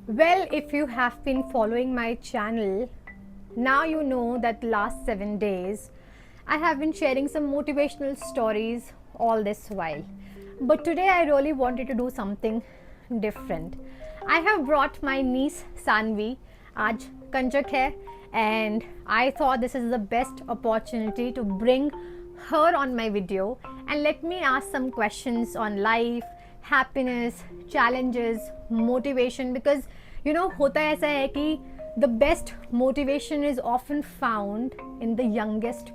Well, if you have been following my channel, now you know that last 7 days I have been sharing some motivational stories all this while. But today I really wanted to do something different. I have brought my niece Sanvi. आज कंजक है and I thought this is the best opportunity to bring her on my video and let me ask some questions on life, happiness, challenges, motivation because you know होता ऐसा है कि the best motivation is often found in the youngest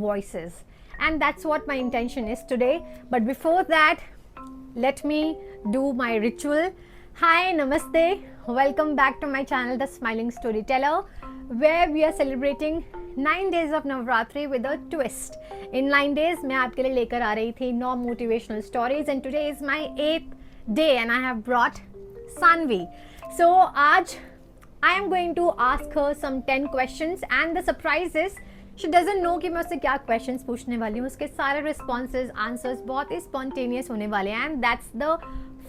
voices and that's what my intention is today. But before that, let me do my ritual. Hi, namaste. Welcome back to my channel, The Smiling Storyteller, where we are celebrating 9 days of Navratri with a twist. In 9 days, मैं आपके लिए लेकर आ रही थी 9 motivational stories and today is my 8th day and I have brought Sanvi. So आज I am going to ask her some 10 questions and the surprise is she doesn't know कि मैं उससे क्या questions पूछने वाली हूँ. उसके सारे responses, answers बहुत ही spontaneous होने वाले हैं and that's the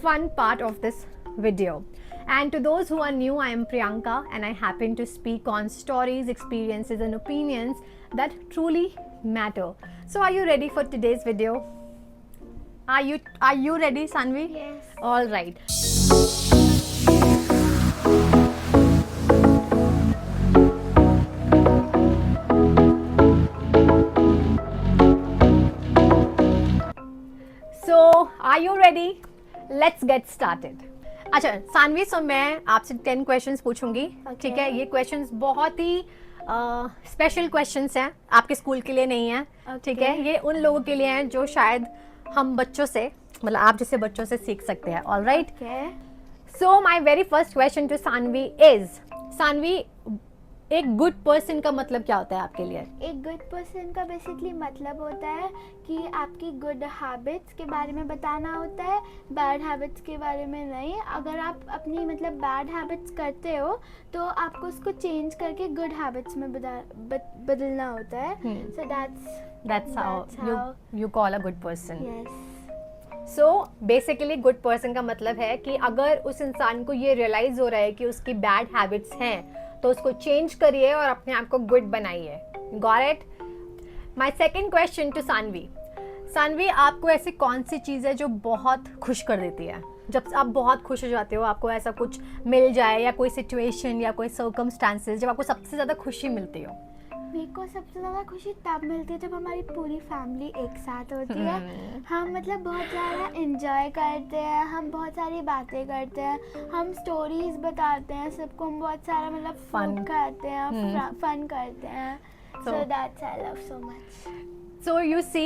fun part of this video. And to those who are new, I am Priyanka and I happen to speak on stories, experiences and opinions that truly matter. So are you ready for today's video? Are you ready, Sanvi? Yes. All right. So are you ready? Let's get started. अच्छा सानवी, सो मैं आपसे 10 questions पूछूंगी. ठीक है, ये questions बहुत ही special questions हैं, आपके स्कूल के लिए नहीं है. ठीक है, ये उन लोगों के लिए हैं जो शायद हम बच्चों से, मतलब आप जैसे बच्चों से सीख सकते हैं. All right. So my very first question to Saanvi is, Saanvi, एक गुड पर्सन का मतलब क्या होता है आपके लिए? एक गुड पर्सन का बेसिकली मतलब होता है कि आपकी गुड हैबिट्स के बारे में बताना होता है, बैड हैबिट्स के बारे में नहीं. अगर आप अपनी मतलब बैड हैबिट्स करते हो तो आपको उसको चेंज करके गुड हैबिट्स में बदलना होता है. सो that's how you call a good person. Yes. So basically good person का मतलब है कि अगर उस इंसान को ये रियलाइज हो रहा है कि उसकी बैड हैबिट्स हैं तो उसको चेंज करिए और अपने आप को गुड बनाइए. Got it? My second question to Saanvi. Saanvi, आपको ऐसी कौन सी चीज़ है जो बहुत खुश कर देती है? जब आप बहुत खुश हो जाते हो, आपको ऐसा कुछ मिल जाए या कोई सिचुएशन या कोई सर्कमस्टांसेस जब आपको सबसे ज़्यादा खुशी मिलती हो? मेरे को सबसे ज़्यादा खुशी तब मिलती है जब हमारी पूरी फैमिली एक साथ होती है. हम मतलब बहुत ज़्यादा एंजॉय करते हैं, हम बहुत सारी बातें करते हैं, हम स्टोरीज बताते हैं सबको, हम बहुत सारा मतलब फन करते हैं, फन करते हैं. So that's I love so much. So you see,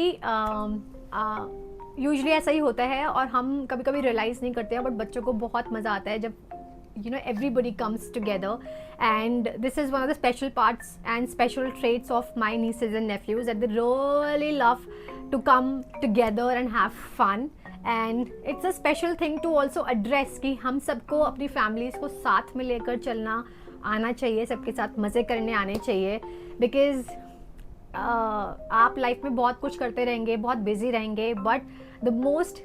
usually ऐसा ही होता है और हम कभी कभी रियलाइज़ नहीं करते हैं, बट बच्चों को बहुत मज़ा आता है जब you know everybody comes together, and this is one of the special parts and special traits of my nieces and nephews, that they really love to come together and have fun. And it's a special thing to also address कि हम सबको अपनी families को साथ में लेकर चलना आना चाहिए, सबके साथ मज़े करने आने चाहिए. because आप लाइफ में बहुत कुछ करते रहेंगे, बहुत बिजी रहेंगे, but the most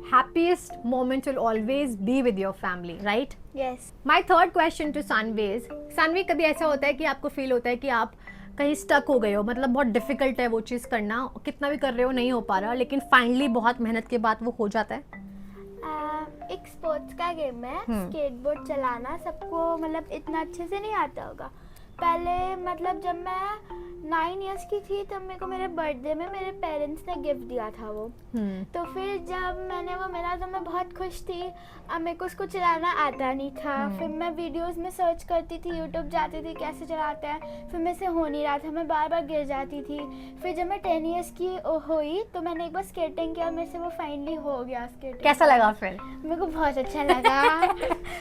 happiest moment will always be with your family, right? Yes. My third question to Sanvi is, Sanvi, कभी ऐसा होता है कि आपको फील होता है कि आप कहीं स्टक हो गए हो, मतलब बहुत डिफिकल्ट है वो चीज़ करना, कितना भी कर रहे हो नहीं हो पा रहा, लेकिन फाइनली बहुत मेहनत के बाद वो हो जाता है? एक स्पोर्ट्स का गेम है, स्केटबोर्ड चलाना. सबको मतलब इतना अच्छे से नहीं आता होगा. पहले मतलब जब मैं 9 इयर्स की थी तब मेरे को मेरे बर्थडे में मेरे पेरेंट्स ने गिफ्ट दिया था वो. तो फिर जब मैंने वो मिला तो मैं बहुत खुश थी. अब मेरे को उसको चलाना आता नहीं था. फिर मैं वीडियोस में सर्च करती थी, यूट्यूब जाती थी कैसे चलाते हैं, फिर मेरे से हो नहीं रहा था, मैं बार बार गिर जाती थी. फिर जब मैं 10 इयर्स की हुई तो मैंने एक बार स्केटिंग किया और मेरे से वो फाइनली हो गया स्केटिंग. कैसा लगा फिर? मेरे को बहुत अच्छा लगा.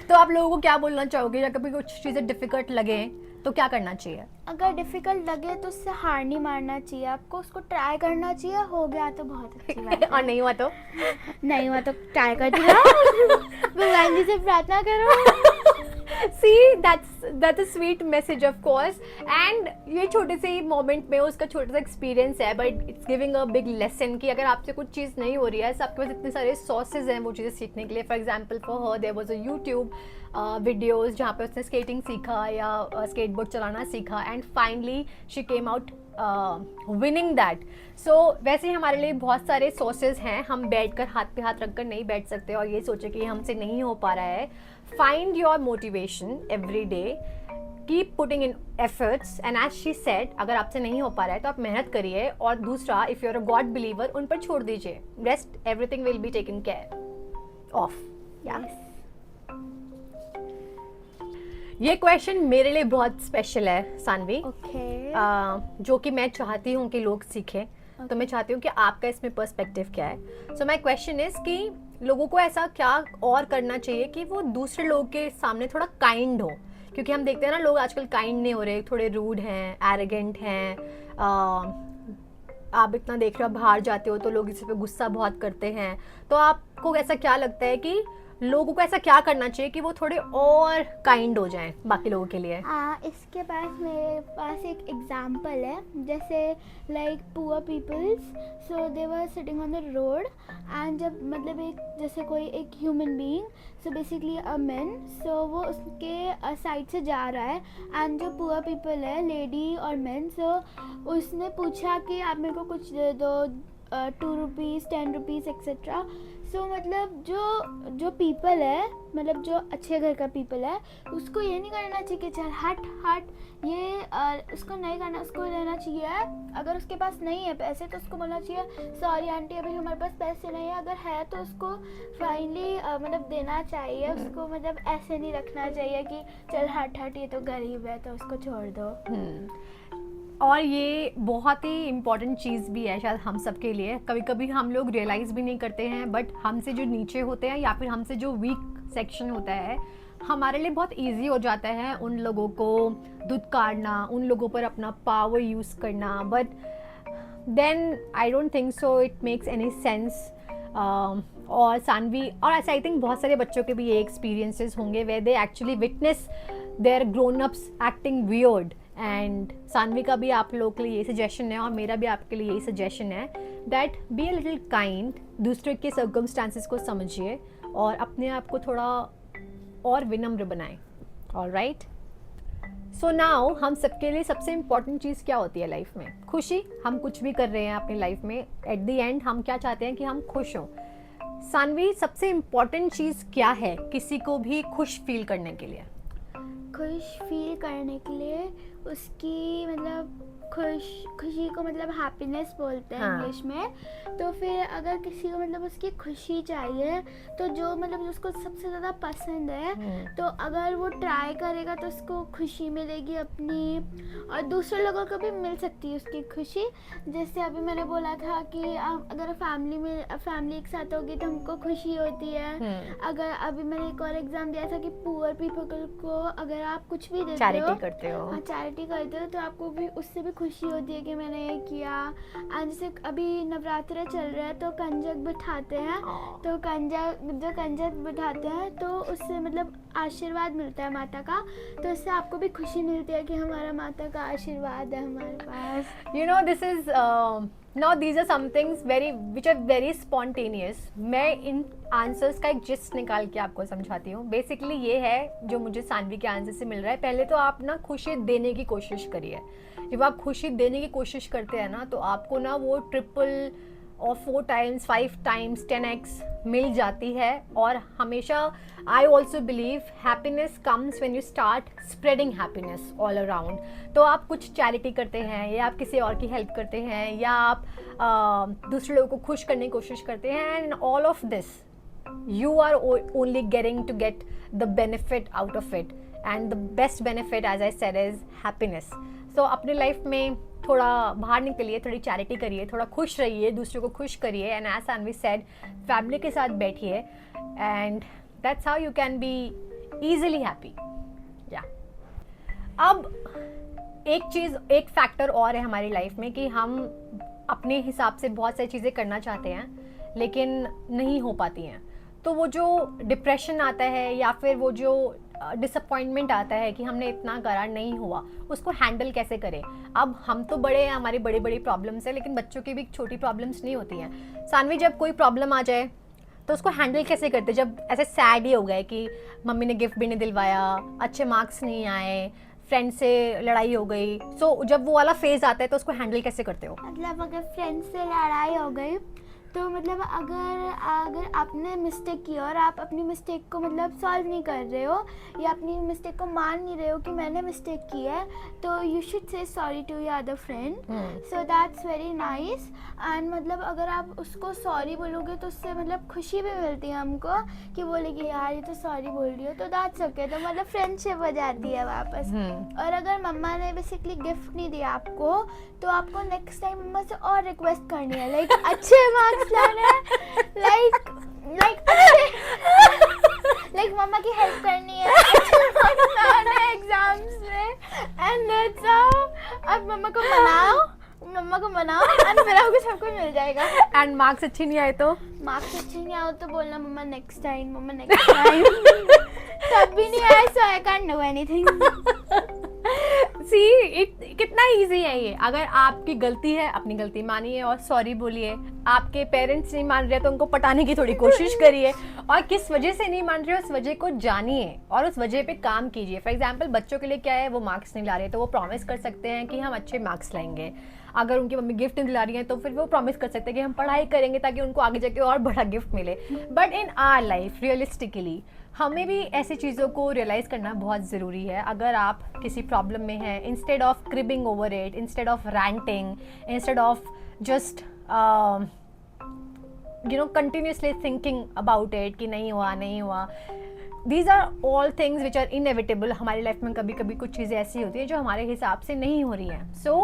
तो आप लोगों को क्या बोलना चाहोगे, या कभी कुछ चीज़ें डिफिकल्ट लगे तो क्या करना चाहिए? अगर डिफिकल्ट लगे तो उससे हार नहीं मारना चाहिए, आपको उसको ट्राई करना चाहिए. हो गया तो बहुत अच्छी बात है. और नहीं हुआ तो? नहीं हुआ तो ट्राई कर दिया. भगवान जी से प्रार्थना करो. See, that's a sweet message of course, and ये छोटे से मोमेंट में उसका छोटा सा एक्सपीरियंस है, but it's giving a big lesson कि अगर आपसे कुछ चीज़ नहीं हो रही है, आपके पास इतने सारे सोर्सेज हैं वो चीज़ें सीखने के लिए. For example for her there was a YouTube videos जहाँ पे उसने स्केटिंग सीखा या स्केटबोर्ड चलाना सीखा, and finally she came out winning that. So वैसे ही हमारे लिए बहुत सारे सोर्सेज हैं, हम बैठ कर हाथ पे हाथ रख कर नहीं बैठ सकते और ये सोचे कि हमसे नहीं हो पा रहा है. Find your motivation every day, keep putting in efforts, and as she said अगर आपसे नहीं हो पा रहा है तो आप मेहनत करिए. और दूसरा, if you are a god believer, उन पर छोड़ दीजिए. Rest everything will be taken care of. ये क्वेश्चन मेरे लिए बहुत स्पेशल है सानवी. जो कि मैं चाहती हूँ कि लोग सीखें. तो मैं चाहती हूँ कि आपका इसमें पर्सपेक्टिव क्या है. सो माय क्वेश्चन इज कि लोगों को ऐसा क्या और करना चाहिए कि वो दूसरे लोगों के सामने थोड़ा काइंड हो. क्योंकि हम देखते हैं ना, लोग आजकल काइंड नहीं हो रहे, थोड़े रूड हैं, एरोगेंट हैं. आप इतना देख रहे हो, बाहर जाते हो तो लोग इस पे गुस्सा बहुत करते हैं. तो आपको ऐसा क्या लगता है कि लोगों को ऐसा क्या करना चाहिए कि वो थोड़े और काइंड हो जाएं बाकी लोगों के लिए? इसके पास मेरे पास एक एग्जांपल है. जैसे like poor peoples, so they were sitting on the road, and जब मतलब एक जैसे कोई एक human being, so basically a man, so वो उसके साइड से जा रहा है, एंड जो पुअर पीपल है, लेडी और मैन, सो उसने पूछा कि आप मेरे को कुछ दे दो, 2 रुपीज़, 10 रुपीज़ एक्सेट्रा. सो मतलब जो पीपल है, मतलब जो अच्छे घर का पीपल है, उसको ये नहीं करना चाहिए कि चल हट ये उसको नहीं करना. उसको रहना चाहिए, अगर उसके पास नहीं है पैसे तो उसको बोलना चाहिए सॉरी आंटी अभी हमारे पास पैसे नहीं है. अगर है तो उसको फाइनली मतलब देना चाहिए. उसको मतलब ऐसे नहीं रखना चाहिए कि चल हट ये तो गरीब है तो उसको छोड़ दो. और ये बहुत ही इम्पॉर्टेंट चीज़ भी है शायद हम सब के लिए. कभी कभी हम लोग रियलाइज़ भी नहीं करते हैं, बट हमसे जो नीचे होते हैं या फिर हमसे जो वीक सेक्शन होता है, हमारे लिए बहुत इजी हो जाता है उन लोगों को धुतकारना, उन लोगों पर अपना पावर यूज़ करना. But then I don't think so it makes any sense. और सानवी और ऐसा आई थिंक बहुत सारे बच्चों के भी ये एक्सपीरियंसेस होंगे where they actually witness their grown ups acting weird. And Saanvi का भी आप लोगों के लिए ये सजेशन है और मेरा भी आपके लिए यही सजेशन है that be a little kind. दूसरे के सर्कमस्टांसेस को समझिए और अपने आप को थोड़ा और विनम्र बनाएं. ऑलराइट. सो नाउ हम सबके लिए सबसे इम्पॉर्टेंट चीज़ क्या होती है लाइफ में? खुशी. हम कुछ भी कर रहे हैं अपनी लाइफ में, एट द एंड हम क्या चाहते हैं कि हम खुश हों. सानवी, सबसे इम्पॉर्टेंट चीज़ क्या है किसी को भी खुश फील करने के लिए? खुश फील करने के लिए उसकी मतलब खुशी को मतलब हैप्पीनेस बोलते हैं इंग्लिश में. तो फिर अगर किसी को मतलब उसकी खुशी चाहिए तो जो मतलब उसको सबसे ज़्यादा पसंद है, तो अगर वो ट्राई करेगा तो उसको खुशी मिलेगी अपनी, और दूसरे लोगों को भी मिल सकती है उसकी खुशी. जैसे अभी मैंने बोला था कि अगर फैमिली एक साथ होगी तो हमको खुशी होती है. अगर अभी मैंने एक और एग्जाम दिया था कि पुअर पीपल को अगर आप कुछ भी देते हो, चैरिटी करते हो तो आपको भी उससे भी खुशी होती है कि मैंने ये किया. एंड जैसे अभी नवरात्रे चल रहे हैं तो कंजक बिठाते हैं, तो कंजक बिठाते हैं तो उससे मतलब आशीर्वाद मिलता है माता का. तो इससे आपको भी खुशी मिलती है कि हमारा माता का आशीर्वाद है हमारे पास. You know, this is now these are some things which are very spontaneous. मैं इन आंसर्स का एक जिस्ट निकाल के आपको समझाती हूँ. बेसिकली ये है जो मुझे सानवी के आंसर से मिल रहा है. पहले तो आप ना खुशी देने की कोशिश करिए. जब आप खुशी देने की कोशिश करते हैं ना, तो आपको ना वो ट्रिपल और 4 टाइम्स 5 टाइम्स 10x मिल जाती है. और हमेशा I also believe happiness comes when you start spreading happiness all around. तो आप कुछ चैरिटी करते हैं, या आप किसी और की हेल्प करते हैं, या आप दूसरे लोगों को खुश करने की कोशिश करते हैं, and all of this you are only getting to get the benefit out of it, and the best benefit as I said is happiness. So अपने लाइफ में थोड़ा बाहर निकलिए, थोड़ी चैरिटी करिए, थोड़ा खुश रहिए, दूसरों को खुश करिए, and as Saanvi said family के साथ बैठिए, and that's how you can be easily happy. Yeah. अब एक फैक्टर और है हमारी लाइफ में कि हम अपने हिसाब से बहुत सारी चीज़ें करना चाहते हैं लेकिन नहीं हो पाती हैं. तो वो जो डिप्रेशन आता है या फिर वो जो डिसअपॉइंटमेंट आता है कि हमने इतना करा नहीं हुआ, उसको हैंडल कैसे करें। अब हम तो बड़े हैं, हमारी बड़ी बड़ी प्रॉब्लम्स है, लेकिन बच्चों की भी छोटी प्रॉब्लम्स नहीं होती हैं। सानवी, जब कोई प्रॉब्लम आ जाए तो उसको हैंडल कैसे करते? जब ऐसे सैड ही हो गए कि मम्मी ने गिफ्ट भी नहीं दिलवाया, अच्छे मार्क्स नहीं आए, फ्रेंड से लड़ाई हो गई, सो जब वो वाला फेज आता है तो उसको हैंडल कैसे करते हो? मतलब अगर फ्रेंड से लड़ाई हो गई तो मतलब अगर आपने मिस्टेक की और आप अपनी मिस्टेक को मतलब सॉल्व नहीं कर रहे हो या अपनी मिस्टेक को मान नहीं रहे हो कि मैंने मिस्टेक की है, तो you should say sorry to your other friend, so that's very nice. And मतलब अगर आप उसको सॉरी बोलोगे तो उससे मतलब खुशी भी मिलती है हमको कि बोलेगी यार ये तो सॉरी बोल रही हो, तो दैट्स ओके, तो मतलब फ्रेंडशिप हो जाती है वापस। और अगर मम्मा ने बेसिकली गिफ्ट नहीं दिया आपको, तो आपको नेक्स्ट टाइम मम्मा से और रिक्वेस्ट करनी है, लाइक अच्छे मार्क्स लाने हैं, लाइक मम्मा की हेल्प करनी है, अच्छे मार्क्स लाने हैं एग्जाम्स में, एंड दैट्स हाउ। अब मम्मा को मनाओ एंड फिर आपको सब कुछ मिल जाएगा। एंड मार्क्स अच्छी नहीं आए तो? मार्क्स अच्छे नहीं आओ तो बोलना मम्मा नेक्स्ट टाइम तब भी नहीं आए, सो आई कांट डू एनीथिंग। सी कितना इजी है ये। अगर आपकी गलती है, अपनी गलती मानिए और सॉरी बोलिए। आपके पेरेंट्स नहीं मान रहे तो उनको पटाने की थोड़ी कोशिश करिए, और किस वजह से नहीं मान रहे उस वजह को जानिए और उस वजह पे काम कीजिए। फॉर एग्जांपल, बच्चों के लिए क्या है, वो मार्क्स नहीं ला रहे तो वो प्रॉमिस कर सकते हैं कि हम अच्छे मार्क्स लाएंगे। अगर उनकी मम्मी गिफ्ट नहीं दिला रही है तो फिर वो प्रॉमिस कर सकते हैं कि हम पढ़ाई करेंगे ताकि उनको आगे जाके और बड़ा गिफ्ट मिले। But in our life realistically हमें भी ऐसी चीज़ों को रियलाइज़ करना बहुत ज़रूरी है। अगर आप किसी प्रॉब्लम में हैं, instead of cribbing over it, instead of ranting, instead of just continuously thinking about it कि नहीं हुआ, these are all things which are inevitable. हमारी लाइफ में कभी कभी कुछ चीज़ें ऐसी होती हैं जो हमारे हिसाब से नहीं हो रही हैं। सो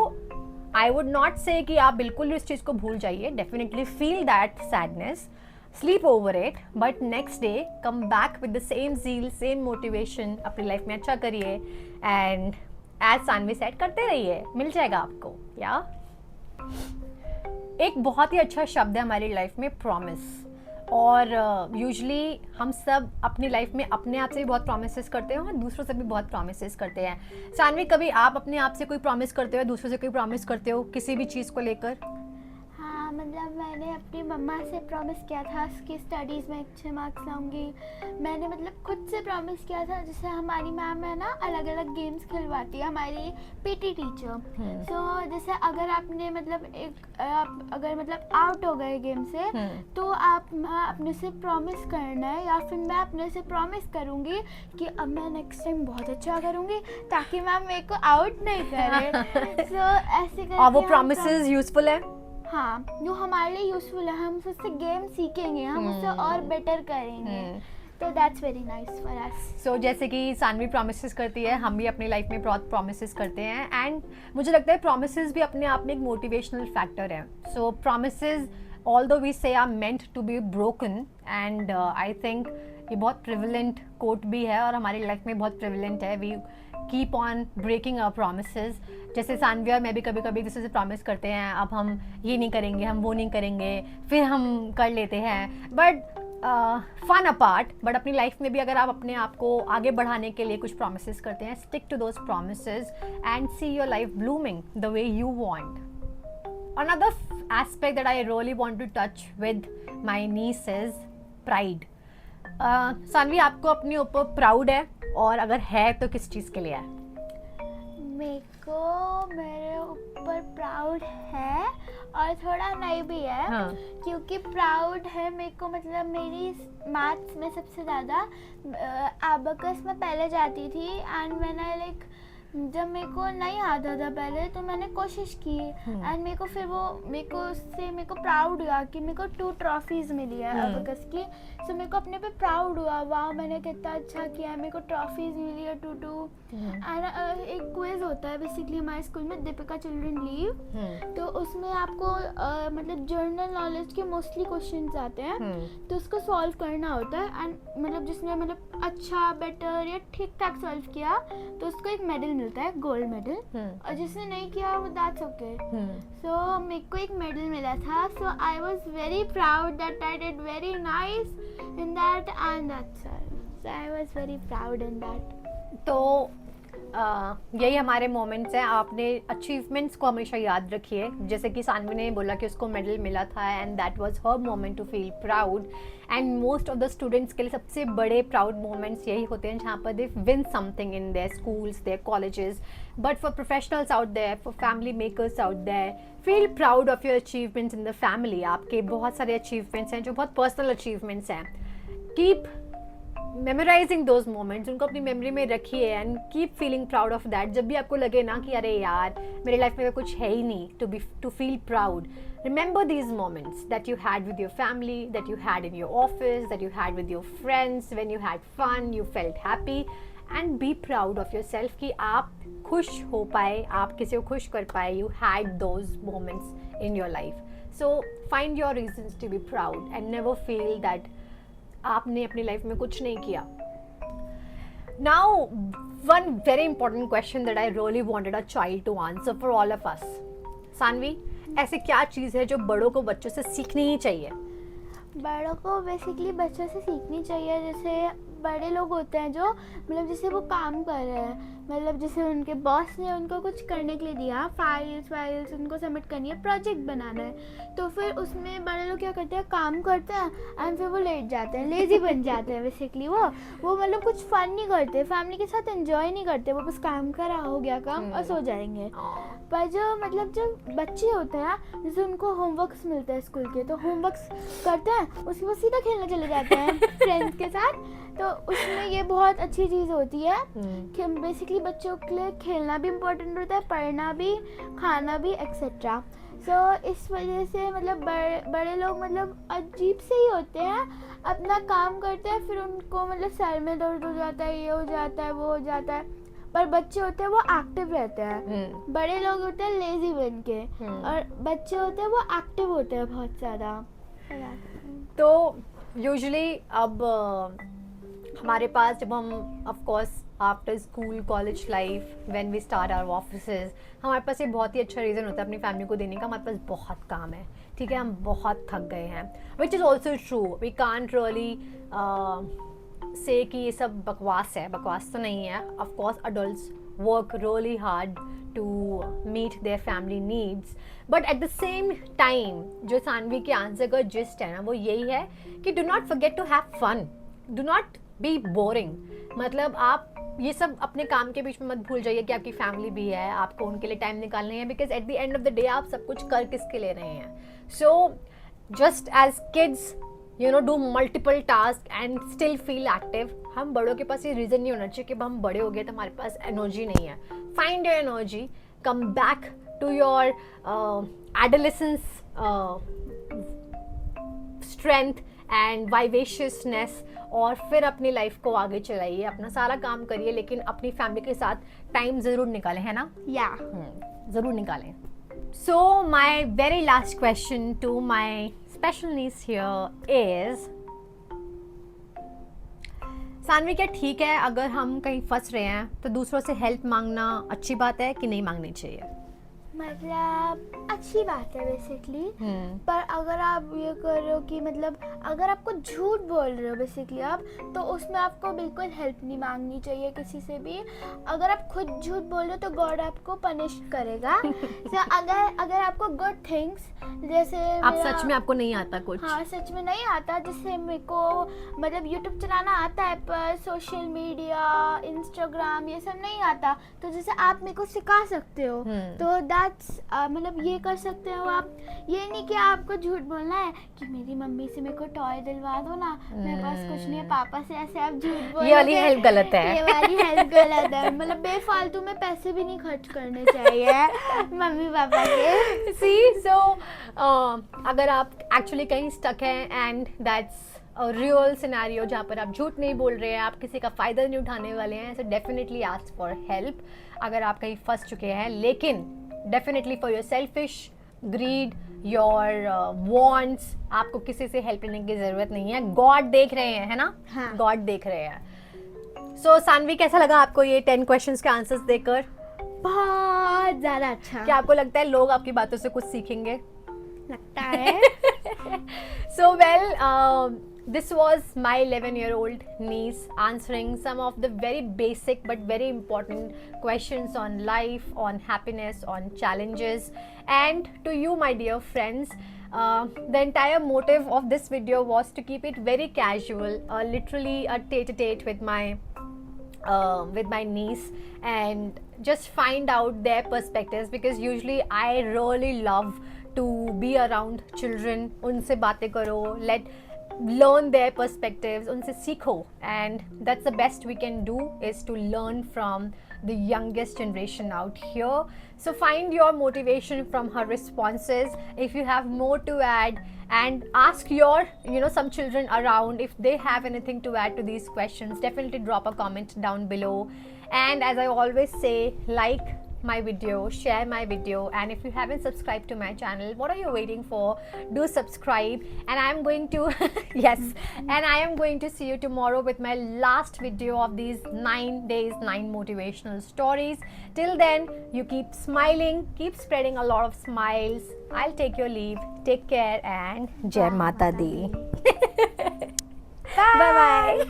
आई वुड नॉट से कि आप बिल्कुल इस चीज़ को भूल जाइए। Definitely feel that sadness, sleep over it, but next day come back with the same zeal, same motivation, अपनी लाइफ में अच्छा करिए and as सानवी said, करते रहिए, मिल जाएगा आपको। या एक बहुत ही अच्छा शब्द है हमारी लाइफ में, प्रॉमिस। और यूजुअली हम सब अपनी लाइफ में अपने आप से भी बहुत प्रॉमिसेस करते हैं और दूसरों से भी बहुत प्रॉमिसेस करते हैं। सानवी, कभी आप अपने आप से कोई प्रॉमिस करते हो, दूसरों से कोई प्रॉमिस करते हो किसी भी चीज़ को लेकर? हाँ, मतलब मैंने अपनी मम्मा से प्रॉमिस किया था कि स्टडीज़ में अच्छे मार्क्स लाऊंगी। मैंने मतलब खुद से प्रॉमिस किया था, जैसे हमारी मैम है ना, अलग अलग गेम्स खिलवाती है, हमारी पीटी टीचर। सो जैसे अगर आपने मतलब अगर मतलब आउट हो गए गेम से, तो आप अपने से प्रॉमिस करना है, या फिर मैं अपने से प्रॉमिस करूँगी कि अब मैं नेक्स्ट टाइम बहुत अच्छा करूँगी ताकि मैम मेरे को आउट नहीं करे। सो ऐसे करके। और वो प्रॉमिसेस यूजफुल है? हाँ, जो हमारे लिए यूजफुल है, हम उससे गेम सीखेंगे, हम उससे और बेटर करेंगे, तो that's very nice for us. So जैसे कि सानवी प्रॉमिसेस करती है, हम भी अपनी लाइफ में बहुत प्रॉमिसेस करते हैं, एंड मुझे लगता है प्रॉमिसेस भी अपने आप में एक मोटिवेशनल फैक्टर है। सो promises although we say are meant to be broken, and I think ये बहुत प्रिविलेंट कोट भी है और हमारी लाइफ में बहुत प्रिविलेंट है। We keep on breaking our promises. जैसे सानवी और मैं भी कभी कभी दूसरे से प्रॉमिस करते हैं, अब हम ये नहीं करेंगे, हम वो नहीं करेंगे, फिर हम कर लेते हैं। बट फन अपार्ट, बट अपनी लाइफ में भी अगर आप अपने आप को आगे बढ़ाने के लिए कुछ प्रॉमिसेस करते हैं, stick to those promises and see your life blooming the way you want. Another aspect that I really want to touch with my niece is pride. Saanvi, आपको अपने ऊपर प्राउड है, और अगर है तो किस चीज़ के लिए है? मेरे ऊपर प्राउड है और थोड़ा नहीं भी है। हाँ। क्योंकि प्राउड है मेरे को, मतलब मेरी मैथ्स में सबसे ज़्यादा एबेकस में पहले जाती थी, एंड मैंने लाइक जब मेरे को नहीं आता था पहले तो मैंने कोशिश की, एंड मेरे को उससे मेरे को प्राउड हुआ कि मेरे को 2 ट्रॉफीज मिली है एबेकस की। सो मेरे को अपने पे प्राउड हुआ, वाह मैंने कितना अच्छा किया है, मेरे को ट्रॉफीज मिली है 2। एंड एक क्विज होता है बेसिकली हमारे स्कूल में, दीपिका चिल्ड्रन लीव, तो उसमें आपको मतलब जर्नल नॉलेज के मोस्टली क्वेश्चंस आते हैं, तो उसको सॉल्व करना होता है। एंड मतलब जिसने मतलब अच्छा बेटर या ठीक ठाक सॉल्व किया तो उसको एक मेडल मिलता है, गोल्ड मेडल, और जिसने नहीं किया वो दैट्स ओके। सो मेरे को एक मेडल मिला था, so I was very proud that I did very nice in that and that's all. So I was very proud in that. तो यही हमारे मोमेंट्स हैं। आपने अचीवमेंट्स को हमेशा याद रखिए, जैसे कि सानवी ने बोला कि उसको मेडल मिला था and that was her moment to feel proud. And most of the students के लिए सबसे बड़े प्राउड मोमेंट्स यही होते हैं जहाँ पर they win something in their schools, their colleges. But for professionals out there, for family makers out there, feel proud of your achievements in the family. आपके बहुत सारे अचीवमेंट्स हैं जो बहुत पर्सनल अचीवमेंट्स हैं। कीप मेमोराइजिंग दोज मोमेंट्स, उनको अपनी memory में रखिए and keep feeling proud of that. जब भी आपको लगे ना कि अरे यार मेरी लाइफ में तो कुछ है ही नहीं to feel proud, remember these moments that you had with your family, that you had in your office, that you had with your friends, when you had fun, you felt happy, and be proud of yourself कि आप खुश हो पाए, आप किसी को खुश कर पाए, you had those moments in your life. So find your reasons to be proud and never feel that आपने अपनी लाइफ में कुछ नहीं किया। Now one very important question that I really wanted a child to answer for all of us. Saanvi, ऐसी क्या चीज़ है जो बड़ों को बच्चों से सीखनी ही चाहिए? बड़ों को बेसिकली बच्चों से सीखनी चाहिए। जैसे बड़े लोग होते हैं जो मतलब जैसे वो काम कर रहे हैं, मतलब जैसे उनके बॉस ने उनको कुछ करने के लिए दिया, फाइल्स उनको सबमिट करनी है, प्रोजेक्ट बनाना है, तो फिर उसमें बड़े लोग क्या करते हैं, काम करते हैं एंड फिर वो लेट जाते हैं, लेजी बन जाते हैं बेसिकली। वो मतलब कुछ फन नहीं करते, फैमिली के साथ एंजॉय नहीं करते, वो बस काम करा, हो गया काम और सो जाएंगे। पर जो मतलब जो बच्चे होते हैं, जैसे उनको होमवर्क्स मिलते हैं स्कूल के, तो होमवर्क्स करते हैं, उसके बाद सीधा खेलने चले जाते हैं फ्रेंड्स के साथ। तो उसमें ये बहुत अच्छी चीज़ होती है कि बेसिकली बच्चों के लिए खेलना भी इम्पोर्टेंट होता है, पढ़ना भी, खाना भी, एक्सेट्रा। सो इस वजह से मतलब बड़े लोग मतलब अजीब से ही होते हैं, अपना काम करते हैं, फिर उनको मतलब सर में दर्द हो जाता है, ये हो जाता है, वो हो जाता है। पर बच्चे होते हैं वो एक्टिव रहते हैं, बड़े लोग होते हैं लेजी बन के, और बच्चे होते हैं वो एक्टिव होते हैं बहुत ज़्यादा। तो यूजुअली अब हमारे पास जब हम of course after school college life when we start our offices, हमारे पास ये बहुत ही अच्छा रीज़न होता है अपनी फैमिली को देने का, हमारे पास बहुत काम है, ठीक है, हम बहुत थक गए हैं, which is also true. We can't really say कि ये सब बकवास है, बकवास तो नहीं है। Of course adults work really hard to meet their family needs, but at the same time जो सानवी के आंसर का जिस्ट है ना वो यही है कि do not forget to have fun, do not be boring. मतलब आप ये सब अपने काम के बीच में मत भूल जाइए कि आपकी फैमिली भी है, आपको उनके लिए टाइम निकालना है, because at the end of the day आप सब कुछ कर किसके ले रहे हैं। So just as kids you know do multiple task and still feel active. हम बड़ों के पास ये रीज़न नहीं होना चाहिए कि हम बड़े हो गए तो हमारे पास एनर्जी नहीं है। Find your energy, come back to your adolescence strength and vivaciousness, और फिर अपनी लाइफ को आगे चलाइए, अपना सारा काम करिए, लेकिन अपनी फैमिली के साथ टाइम ज़रूर निकालें, है ना? या ज़रूर निकालें। So my very last question to my special needs here is, Saanvi क्या ठीक है अगर हम कहीं फंस रहे हैं तो दूसरों से हेल्प मांगना अच्छी बात है कि नहीं मांगनी चाहिए? मतलब अच्छी बात है बेसिकली, पर अगर आप ये कर रहे हो कि मतलब अगर आपको झूठ बोल रहे हो बेसिकली आप, तो उसमें आपको बिल्कुल हेल्प नहीं मांगनी चाहिए किसी से भी। अगर आप खुद झूठ बोल रहे हो तो गॉड आपको पनिश करेगा। तो अगर आपको गुड थिंग्स, जैसे आप सच में आपको नहीं आता कुछ, हाँ सच में नहीं आता, जैसे मेरे को मतलब यूट्यूब चलाना आता है पर सोशल मीडिया, इंस्टाग्राम ये सब नहीं आता, तो जैसे आप मेरे को सिखा सकते हो, तो मतलब ये कर सकते हो आप। ये नहीं कि आपको झूठ बोलना है कि मेरी मम्मी से मेरे को टॉय दिलवा दो ना, मेरे पास कुछ नहीं है, पापा से ऐसे आप झूठ बोल, ये वाली हेल्प गलत है, ये वाली हेल्प गलत है। मतलब बेफालतू में पैसे भी नहीं खर्च करने चाहिए मम्मी पापा के। सी सो अगर आप एक्चुअली कहीं स्टक हैं एंड दैट्स रियल सिनेरियो जहाँ पर आप झूठ नहीं बोल रहे हैं, आप किसी का फ़ायदा नहीं उठाने वाले हैं, so definitely ask for help अगर आप कहीं फंस चुके हैं। लेकिन definitely for your selfish greed, your wants, आपको किसी से हेल्प लेने की ज़रूरत नहीं है। गॉड देख रहे हैं, है ना? हाँ। गॉड देख रहे हैं। सो सानवी, कैसा लगा आपको ये 10 क्वेश्चंस के आंसर्स देकर? बहुत ज़्यादा अच्छा क्या आपको लगता है लोग आपकी बातों से कुछ सीखेंगे? लगता है। So well, this was my 11-year-old niece answering some of the very basic but very important questions on life, on happiness, on challenges. And to you, my dear friends, the entire motive of this video was to keep it very casual, literally a tete-a-tete with my niece, and just find out their perspectives, because usually I really love to be around children. उनसे बातें करो, learn their perspectives, उनसे सीखो, and that's the best we can do, is to learn from the youngest generation out here. So find your motivation from her responses. If you have more to add, and ask your some children around if they have anything to add to these questions, definitely drop a comment down below. And as I always say, like my video, share my video, and if you haven't subscribed to my channel, what are you waiting for? Do subscribe. And I am going to yes, and I am going to see you tomorrow with my last video of these 9 days 9 motivational stories. Till then, you keep smiling, keep spreading a lot of smiles. I'll take your leave. Take care, and Jai Mata Di. Bye bye.